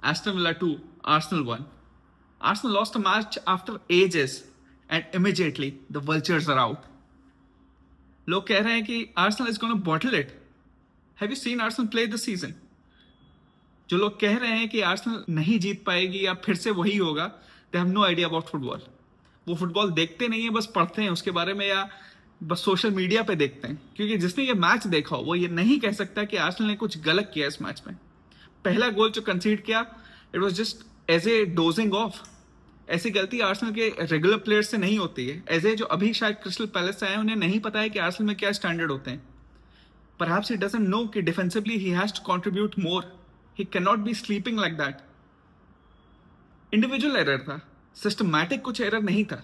Aston Villa 2, Arsenal 1. Arsenal lost a match after ages and immediately the vultures are out. लोग कह रहे हैं कि Arsenal is going to bottle it. Have you seen Arsenal play this season? जो लोग कह रहे हैं कि आर्सेनल नहीं जीत पाएगी या फिर से वही होगा, they have no idea about football. वो फुटबॉल देखते नहीं है, बस पढ़ते हैं उसके बारे में या बस सोशल मीडिया पे देखते हैं. क्योंकि जिसने ये मैच देखा हो वो ये नहीं कह सकता कि आर्सेनल ने कुछ गलत किया इस मैच में. पहला गोल जो कंसीड किया, it was just as a dozing off. ऐसी गलती आर्सेनल के रेगुलर प्लेयर्स से नहीं होती है. एज ए जो अभी शायद क्रिस्टल पैलेस से आए, उन्हें नहीं पता है कि आर्सेनल में क्या स्टैंडर्ड होते हैं. Perhaps he doesn't know कि defensively he has to contribute more. He cannot be sleeping like that. Individual error था, systematic कुछ error नहीं था.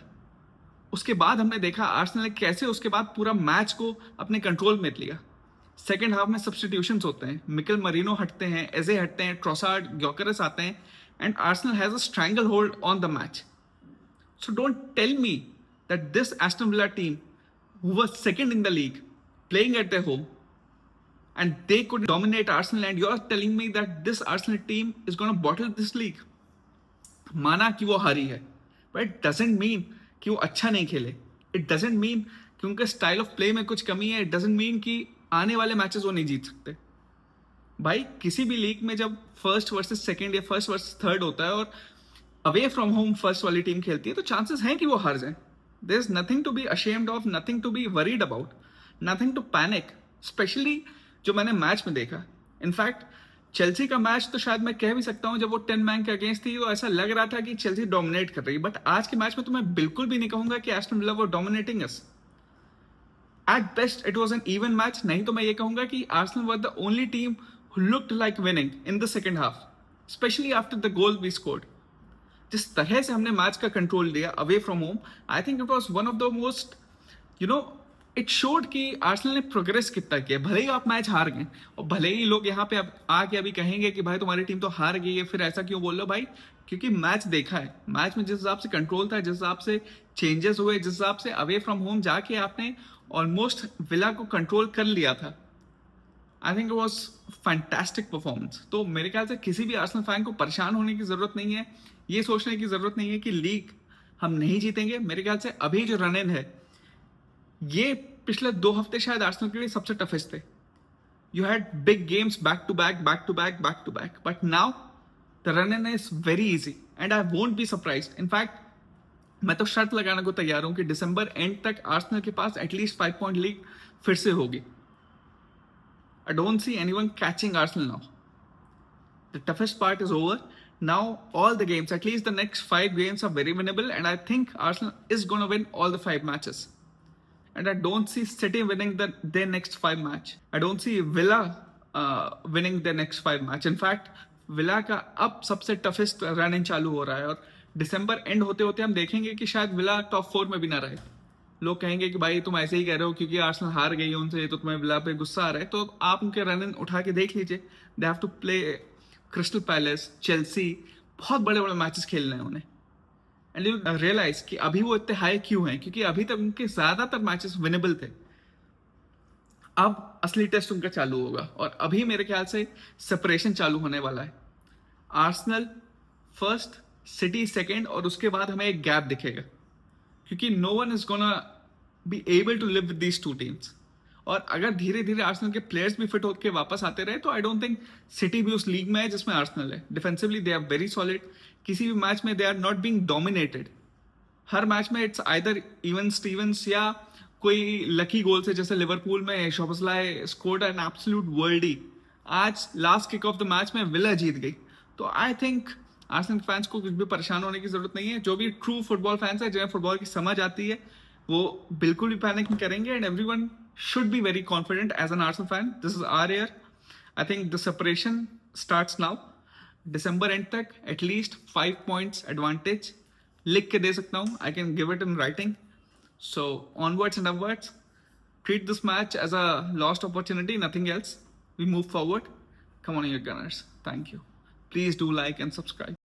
उसके बाद हमने देखा आर्सेनल ने कैसे उसके बाद पूरा मैच को अपने कंट्रोल में लिया. सेकेंड हाफ में सब्सटीट्यूशंस होते हैं, मिकेल मरीनो हटते हैं, एजे हटते हैं, ट्रोसार्ड, ग्योकेरेस आते हैं, and Arsenal has a stranglehold on the match. So don't tell me that this Aston Villa team who was second in the league playing at their home and they could dominate Arsenal, and you're telling me that this Arsenal team is going to bottle this league. माना कि वो हारी है, but it doesn't mean कि वो अच्छा नहीं खेले. It doesn't mean कि उनके स्टाइल ऑफ प्ले में कुछ कमी है. It doesn't mean कि आने वाले मैचेस वो नहीं जीत सकते. भाई किसी भी लीग में जब फर्स्ट वर्सेस सेकंड या फर्स्ट वर्सेस थर्ड होता है और अवे फ्रॉम होम फर्स्ट वाली टीम खेलती है, तो चांसेस हैं कि वो हार जाए. There is nothing to be ashamed of, nothing to be worried about, nothing to panic. Specially जो मैंने मैच में देखा. इनफैक्ट चेल्सी का मैच तो शायद मैं कह भी सकता हूं, जब वो 10 मैन के अगेंस्ट थी तो ऐसा लग रहा था कि चेल्सी डोमिनेट कर रही है. बट आज के मैच में तो मैं बिल्कुल भी नहीं कहूंगा कि एस्टन विला वो dominating us. At best it was an even match. नहीं तो मैं ये कहूंगा कि Arsenal were the only team who looked like winning in the second half, especially after the goal we scored. जिस तरह से हमने मैच का कंट्रोल लिया away from home, I think it was one of the most, it showed कि Arsenal ने progress कितना किया. भले ही आप मैच हार गए और भले ही लोग यहाँ पे अब आके अभी कहेंगे कि भाई तुम्हारी टीम तो हार गई है, फिर ऐसा क्यों बोल रहे हो भाई? क्योंकि मैच देखा है. मैच में जिस हिसाब से कंट्रोल था, जिस हिसाब से चेंजेस हुए, जिस हिसाब से अवे फ्रॉम होम जाके आपने ऑलमोस्ट विला को कंट्रोल कर लिया था, आई think it was fantastic performance. तो मेरे ख्याल से किसी भी आर्सेनल फैन को परेशान होने की जरूरत नहीं है, ये सोचने की जरूरत नहीं है कि लीग हम नहीं जीतेंगे. मेरे ख्याल से अभी जो रन इन है, ये पिछले 2 हफ्ते शायद आर्सेनल के लिए सबसे टफेस्ट थे. You had big games back to back, back to back, back to back, but now the run in is very easy and I won't be surprised. In fact मैं तो शर्त लगाने को तैयार हूं कि दिसंबर एंड तक आर्सेनल के पास एटलीस्ट 5 पॉइंट लीग फिर से होगी. I don't see anyone catching Arsenal now. The toughest part is over. Now all the games, at least the next 5 games, are very winnable, and I think Arsenal is going to win all the 5 matches. And I don't see City winning their next 5 match. I don't see Villa winning their next 5 match. In fact, Villa का अब सबसे toughest run in चालू हो रहा है और दिसंबर and होते होते हम देखेंगे कि शायद विला टॉप 4 में भी ना रहे. लोग कहेंगे कि भाई तुम ऐसे ही कह रहे हो क्योंकि आर्सेनल हार गई है उनसे, तो तुम्हें विला पे गुस्सा आ रहा है. तो आप उनके रन इन उठा के देख लीजिए. They have to play Crystal Palace, Chelsea, बहुत बड़े बड़े मैचेस खेलने हैं उन्हें. एंड यू रियलाइज कि अभी वो इतने हाई क्यों हैं, क्योंकि अभी तक उनके ज्यादातर मैचेस विनेबल थे. अब असली टेस्ट उनका चालू होगा और अभी मेरे ख्याल से सेपरेशन चालू होने वाला है. आर्सेनल फर्स्ट, सिटी सेकंड, और उसके बाद हमें एक गैप दिखेगा क्योंकि no one is gonna be able to live with these 2 teams. और अगर धीरे धीरे आर्सेनल के प्लेयर्स भी फिट होकर वापस आते रहे तो आई डोंट थिंक सिटी भी उस लीग में है जिसमें आर्सेनल है. Defensively they are very solid. किसी भी मैच में they are not being dominated. हर मैच में इट्स आइदर इवन स्टीवंस या कोई लकी गोल से, जैसे लिवरपूल में Szoboszlai scored an absolute worldie. आज last kick of the match में विला जीत गई. तो आई थिंक आर्सेनल फैंस को कुछ भी परेशान होने की जरूरत नहीं है. जो भी ट्रू फुटबॉल फैंस है, जिन्हें फुटबॉल की समझ आती है, वो बिल्कुल भी पैनिक नहीं करेंगे. And everyone should be very confident as an Arsenal fan. This is our year. I think the separation starts now. December end तक at least 5 points advantage लिख के दे सकता हूँ. I can give it in writing. So onwards and upwards. Treat this match as a lost opportunity, nothing else. We move forward. Come on, you Gunners. Thank you. Please do like and subscribe.